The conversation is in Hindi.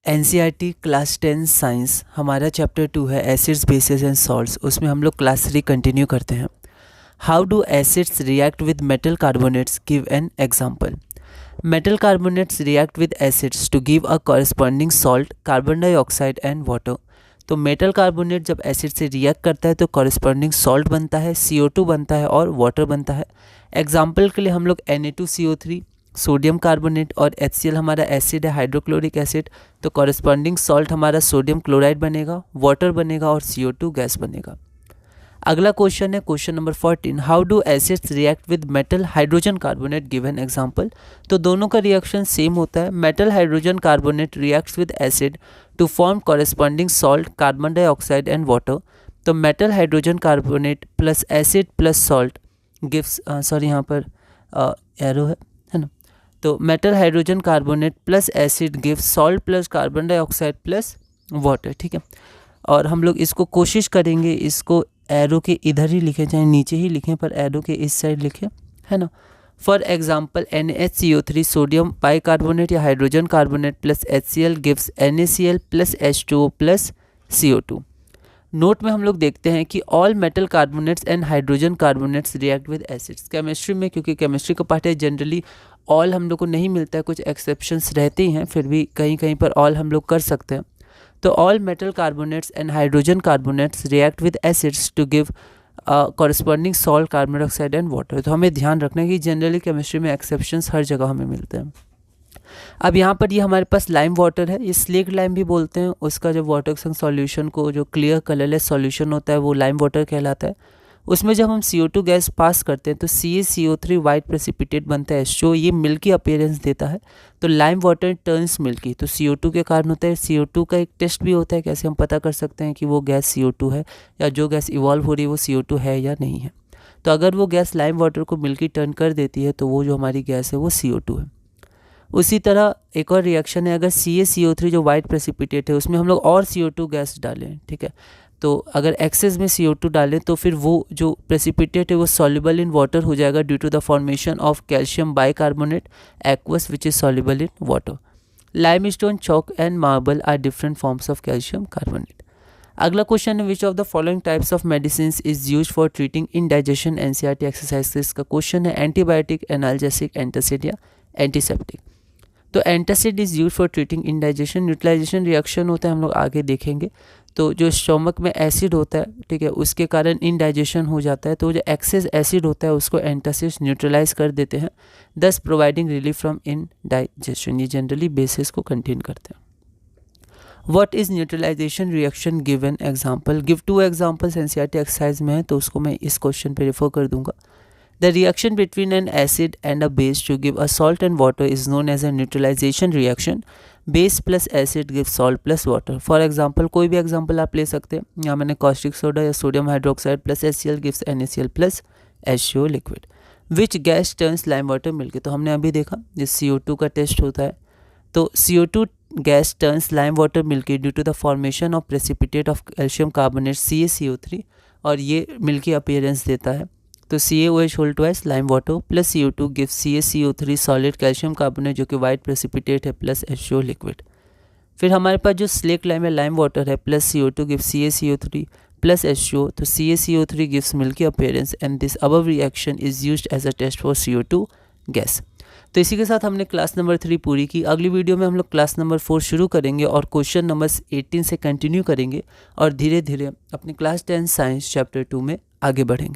एनसीईआरटी क्लास 10 साइंस हमारा चैप्टर 2 है एसिड्स बेसिस एंड सॉल्ट्स। उसमें हम लोग क्लास 3 कंटिन्यू करते हैं। How do acids react with metal carbonates, give an example. Metal carbonates react with acids to give a corresponding salt, carbon dioxide and water. तो मेटल कार्बोनेट जब एसिड से रिएक्ट करता है तो कॉरस्पॉन्डिंग सॉल्ट बनता है, CO2 बनता है और वाटर बनता है। एग्जाम्पल के लिए हम लोग Na2CO3, सोडियम कार्बोनेट और HCl हमारा एसिड है, हाइड्रोक्लोरिक एसिड, तो कॉरस्पॉन्डिंग सॉल्ट हमारा सोडियम क्लोराइड बनेगा, वाटर बनेगा और CO2 गैस बनेगा। अगला क्वेश्चन है question number 14, how do acids react with metal hydrogen carbonate, give an example. तो दोनों का रिएक्शन सेम होता है। Metal hydrogen carbonate reacts with acid to form corresponding salt, carbon dioxide and water. तो metal hydrogen carbonate plus acid plus salt gives, sorry यहाँ पर एरो है ना। तो metal hydrogen carbonate plus acid gives salt plus carbon dioxide plus water, ठीक है। और हम लोग इसको कोशिश करेंगे इसको एरो के इधर ही लिखें, चाहे नीचे ही लिखें पर एरो के इस साइड लिखें, है ना। For example NaCO3 sodium bicarbonate या hydrogen carbonate plus HCl gives NaCl plus H2O plus CO2। Note में हम लोग देखते हैं कि all metal carbonates and hydrogen carbonates react with acids. Chemistry में, क्योंकि केमिस्ट्री का पार्ट है, जनरली ऑल हम लोग को नहीं मिलता है, कुछ एक्सेप्शंस रहते ही हैं, फिर भी कहीं कहीं पर ऑल हम लोग कर सकते हैं। तो all metal carbonates and hydrogen carbonates react with acids to give corresponding salt, carbon dioxide and water. तो हमें ध्यान रखना है कि जनरली केमिस्ट्री में एक्सेप्शंस हर जगह हमें मिलते हैं। अब यहाँ पर ये हमारे पास लाइम वाटर है, ये स्लेक्ट लाइम भी बोलते हैं। उसका जब वाटर के संग सॉल्यूशन को जो क्लियर कलरलेस सॉल्यूशन होता है वो लाइम वाटर कहलाता है। उसमें जब हम CO2 गैस पास करते हैं तो CaCO3 वाइट प्रेसिपिटेट बनता है, H2O, ये मिल्की अपीयरेंस देता है। तो लाइम वाटर टर्न्स मिल्की, तो CO2 के कारण होता है। CO2 का एक टेस्ट भी होता है, कैसे हम पता कर सकते हैं कि वो गैस CO2 है या जो गैस इवॉल्व हो रही है वो CO2 है या नहीं है। तो अगर वो गैस लाइम वाटर को मिल्की टर्न कर देती है तो वो जो हमारी गैस है वो CO2 है। उसी तरह एक और रिएक्शन है, अगर CaCO3 जो वाइट प्रेसिपिटेट है उसमें हम लोग और CO2 गैस डालें, ठीक है, तो अगर एक्सेस में CO2 डालें तो फिर वो जो प्रेसिपिटेट है वो सॉल्युबल इन वाटर हो जाएगा due to the formation of calcium bicarbonate aqueous which is soluble in water. Limestone, chalk and marble are different forms of calcium carbonate. अगला क्वेश्चन है, which of the following types of medicine is use for treating indigestion, NCERT exercise का क्वेश्चन है। एंटीबायोटिक, एनाल्जेसिक, एंटासिड या एंटीसेप्टिक। तो antacid is use for treating indigestion. Neutralisation reaction होता है, हम लोग आगे देखेंगे। तो जो स्टोमक में एसिड होता है, ठीक है, उसके कारण इंडाइजेशन हो जाता है, तो जो एक्सेस एसिड होता है उसको एंटासिड्स न्यूट्रलाइज कर देते हैं, thus providing relief from indigestion. ये जनरली बेसिस को कंटेन करते हैं। What is neutralisation reaction, give an example. Give 2 examples NCERT exercise में है, तो उसको मैं इस क्वेश्चन पे रेफर कर दूंगा। The reaction between an acid and a base to give a salt and water is known as a neutralization reaction. Base plus acid gives salt plus water. For example, कोई भी एग्जाम्पल आप ले सकते हैं। यहाँ मैंने caustic soda या sodium hydroxide plus HCl gives NaCl plus H2O liquid. Which gas turns lime water milky? तो हमने अभी देखा ये CO2 का टेस्ट होता है। तो CO2 gas turns lime water milky due to the formation of precipitate of calcium carbonate CaCO3, और ये मिल्की अपीयरेंस देता है। तो CaOH whole twice lime water plus CO2 give CaCO3 solid calcium carbonate जो कि वाइट प्रेसिपिटेट है प्लस H2O लिक्विड। फिर हमारे पास जो स्लेक्ट लाइम है लाइम वाटर है plus CO2 give CaCO3 plus H2O, तो CaCO3 gives milky appearance and this above reaction is used as a test for CO2 gas. तो इसी के साथ हमने क्लास नंबर 3 पूरी की। अगली वीडियो में हम लोग क्लास नंबर 4 शुरू करेंगे और क्वेश्चन नंबर 18 से कंटिन्यू करेंगे और धीरे धीरे अपने क्लास 10 साइंस चैप्टर 2 में आगे बढ़ेंगे।